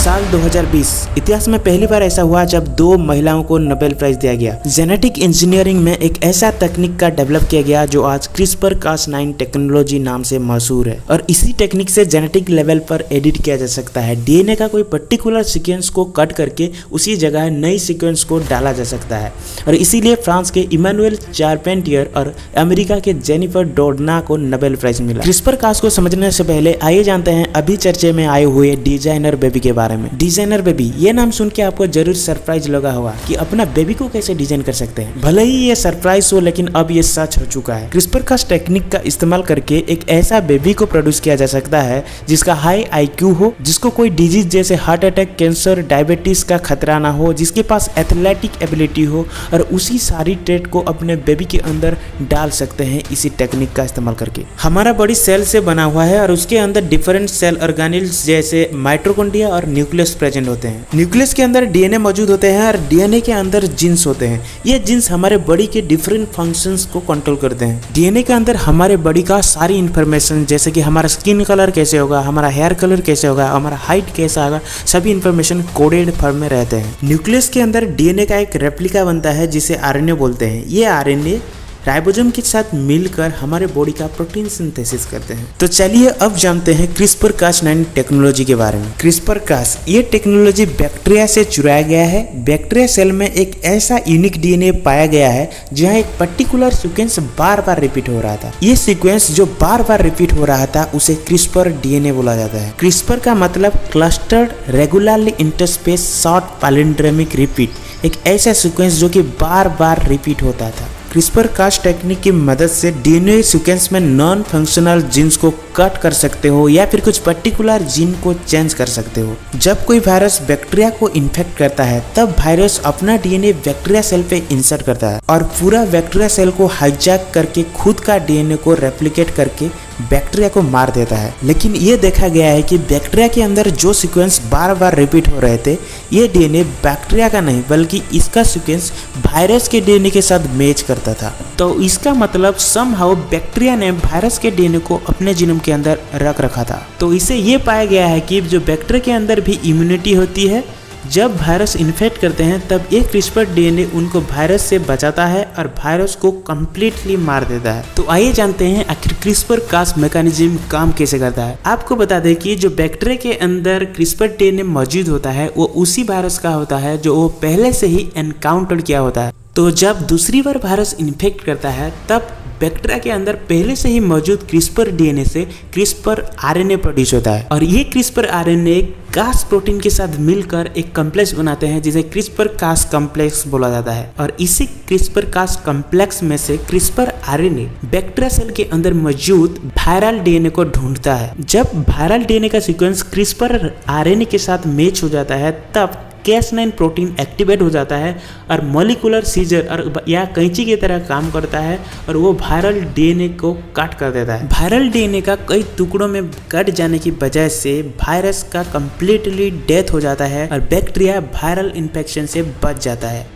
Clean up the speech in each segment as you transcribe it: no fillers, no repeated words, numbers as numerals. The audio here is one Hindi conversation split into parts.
साल 2020 इतिहास में पहली बार ऐसा हुआ जब 2 महिलाओं को नोबेल प्राइज दिया गया। जेनेटिक इंजीनियरिंग में एक ऐसा तकनीक का डेवलप किया गया जो आज CRISPR-Cas9 टेक्नोलॉजी नाम से मशहूर है और इसी टेक्निक से जेनेटिक लेवल पर एडिट किया जा सकता है। डीएनए का कोई पर्टिकुलर सीक्वेंस को कट करके उसी जगह नई सीक्वेंस को डाला जा सकता है और इसीलिए फ्रांस के इमैनुएल चारपेंटियर और अमेरिका के जेनिफर डोडना को नोबेल प्राइज मिला। CRISPR-Cas को समझने से पहले आइए जानते हैं अभी चर्चे में आए हुए डिजाइनर बेबी के बारे में। डिजाइनर बेबी ये नाम सुन के आपको जरूर सरप्राइज लगा होगा कि अपना बेबी को कैसे डिजाइन कर सकते हैं। भले ही ये सरप्राइज हो लेकिन अब ये सच हो चुका है। CRISPR-Cas टेक्निक का इस्तेमाल करके एक ऐसा बेबी को प्रोड्यूस किया जा सकता है जिसका हाई IQ हो, जिसको कोई डिजीज जैसे हार्ट अटैक, कैंसर, डायबिटीज का खतरा ना हो, जिसके पास एथलेटिक एबिलिटी हो और उसी सारी ट्रेट को अपने बेबी के अंदर डाल सकते हैं इसी टेक्निक का इस्तेमाल करके। हमारा बॉडी सेल से बना हुआ है और उसके अंदर डिफरेंट सेल ऑर्गेनेल्स जैसे माइटोकॉन्ड्रिया और न्यूक्लियस प्रेजेंट होते हैं। न्यूक्लियस के अंदर डीएनए मौजूद होते हैं और डीएनए के अंदर जीन्स होते हैं। ये जीन्स हमारे बॉडी के डिफरेंट फंक्शंस को कंट्रोल करते हैं। डीएनए के अंदर हमारे बॉडी का सारी इंफॉर्मेशन जैसे कि हमारा स्किन कलर कैसे होगा, हमारा हेयर कलर कैसे होगा, हमारा हाइट कैसा होगा, सभी इंफॉर्मेशन कोडेड फॉर्म में रहते हैं। न्यूक्लियस के अंदर डीएनए का एक रेप्लिका बनता है जिसे आरएनए बोलते हैं। ये आरएनए राइबोसोम के साथ मिलकर हमारे बॉडी का प्रोटीन सिंथेसिस करते हैं। तो चलिए अब जानते हैं CRISPR-Cas9 टेक्नोलॉजी के बारे में। CRISPR-Cas ये टेक्नोलॉजी बैक्टीरिया से चुराया गया है। बैक्टीरिया सेल में एक ऐसा यूनिक डीएनए पाया गया है जहां एक पर्टिकुलर सीक्वेंस बार बार रिपीट हो रहा था। ये सीक्वेंस जो बार बार रिपीट हो रहा था उसे CRISPR डीएनए बोला जाता है। CRISPR का मतलब clustered regularly interspace short palindromic repeat, एक ऐसा सीक्वेंस जो कि बार बार रिपीट होता था। CRISPR-Cas टेक्निक की मदद से डीएनए सीक्वेंस में नॉन फंक्शनल जीन्स को कट कर सकते हो या फिर कुछ पर्टिकुलर जीन को चेंज कर सकते हो। जब कोई वायरस बैक्टीरिया को इन्फेक्ट करता है तब वायरस अपना डीएनए बैक्टीरिया सेल पे इंसर्ट करता है और पूरा बैक्टीरिया सेल को हाईजैक करके खुद का डीएनए को रेप्लिकेट करके बैक्टीरिया को मार देता है। लेकिन ये देखा गया है कि बैक्टीरिया के अंदर जो सीक्वेंस बार बार रिपीट हो रहे थे ये डीएनए बैक्टीरिया का नहीं बल्कि इसका सीक्वेंस वायरस के डीएनए के साथ मैच करता था। तो इसका मतलब समहाउ बैक्टीरिया ने वायरस के डीएनए को अपने जीनोम के अंदर रख रखा था। तो इससे ये पाया गया है कि जो बैक्टीरिया के अंदर भी इम्यूनिटी होती है, जब वायरस इन्फेक्ट करते हैं तब एक CRISPR डीएनए उनको वायरस से बचाता है और वायरस को कम्प्लीटली मार देता है। तो आइए जानते हैं आखिर CRISPR-Cas मैकेनिज्म काम कैसे करता है। आपको बता दें कि जो बैक्टीरिया के अंदर CRISPR डीएनए मौजूद होता है वो उसी वायरस का होता है जो वो पहले से ही एनकाउंटर किया होता है। तो जब दूसरी बार वायरस इन्फेक्ट करता है तब बैक्टीरिया के अंदर पहले से ही मौजूद CRISPR डीएनए से CRISPR RNA प्रोड्यूस होता है और ये CRISPR RNA Cas प्रोटीन के साथ मिलकर एक कॉम्प्लेक्स बनाते हैं जिसे CRISPR-Cas कॉम्प्लेक्स बोला जाता है और इसी CRISPR-Cas कॉम्प्लेक्स में से CRISPR RNA बैक्टीरिया सेल के अंदर मौजूद वायरल डीएनए को ढूंढता है। जब वायरल डीएनए का सीक्वेंस CRISPR RNA के साथ मैच हो जाता है तब Cas9 प्रोटीन एक्टिवेट हो जाता है और मॉलिक्यूलर सीजर और या कैंची की तरह काम करता है और वो वायरल डीएनए को कट कर देता है। वायरल डीएनए का कई टुकड़ों में कट जाने की वजह से वायरस का कंप्लीटली डेथ हो जाता है और बैक्टीरिया वायरल इन्फेक्शन से बच जाता है।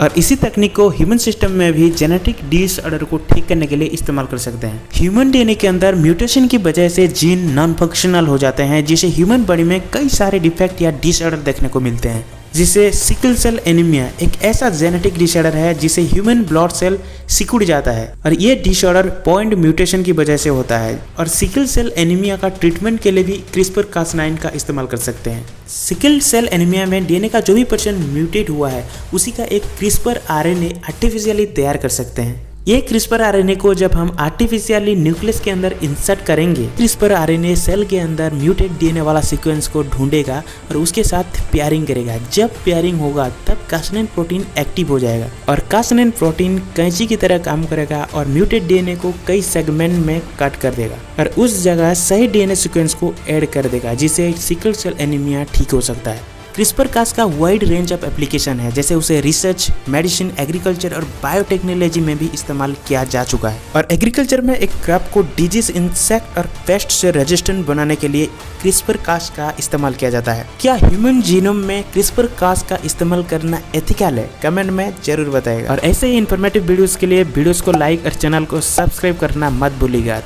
और इसी तकनीक को ह्यूमन सिस्टम में भी जेनेटिक डिसऑर्डर को ठीक करने के लिए इस्तेमाल कर सकते हैं। ह्यूमन डीएनए के अंदर म्यूटेशन की वजह से जीन नॉन फंक्शनल हो जाते हैं जिससे ह्यूमन बॉडी में कई सारे डिफेक्ट या डिसऑर्डर देखने को मिलते हैं। जिसे सिकल सेल एनीमिया एक ऐसा जेनेटिक डिसऑर्डर है जिसे ह्यूमन ब्लड सेल सिकुड़ जाता है और ये डिसऑर्डर पॉइंट म्यूटेशन की वजह से होता है। और सिकल सेल एनीमिया का ट्रीटमेंट के लिए भी CRISPR-Cas9 का इस्तेमाल कर सकते हैं। सिकल सेल एनीमिया में डीएनए का जो भी % म्यूटेट हुआ है उसी का एक CRISPR RNA आर्टिफिशियली तैयार कर सकते हैं। ये CRISPR RNA को जब हम आर्टिफिशियली न्यूक्लियस के अंदर इंसर्ट करेंगे CRISPR RNA सेल के अंदर म्यूटेट डीएनए वाला सीक्वेंस को ढूंढेगा और उसके साथ पेयरिंग करेगा। जब पेयरिंग होगा तब Cas9 प्रोटीन एक्टिव हो जाएगा और Cas9 प्रोटीन कैंची की तरह काम करेगा और म्यूटेट डीएनए को कई सेगमेंट में कट कर देगा और उस जगह सही डीएनए सीक्वेंस को ऐड कर देगा जिससे सिकल सेल एनीमिया ठीक हो सकता है। CRISPR-Cas का वाइड रेंज ऑफ एप्लीकेशन है जैसे उसे रिसर्च, मेडिसिन, एग्रीकल्चर और बायोटेक्नोलॉजी में भी इस्तेमाल किया जा चुका है। और एग्रीकल्चर में एक क्रॉप को डिजीज, इंसेक्ट और पेस्ट से रेजिस्टेंट बनाने के लिए CRISPR-Cas का इस्तेमाल किया जाता है। क्या ह्यूमन जीनोम में CRISPR-Cas का इस्तेमाल करना एथिकल है? कमेंट में जरूर बताएगा। और ऐसे ही इन्फॉर्मेटिव वीडियोस के लिए वीडियोस को लाइक और चैनल को सब्सक्राइब करना मत भूलिएगा।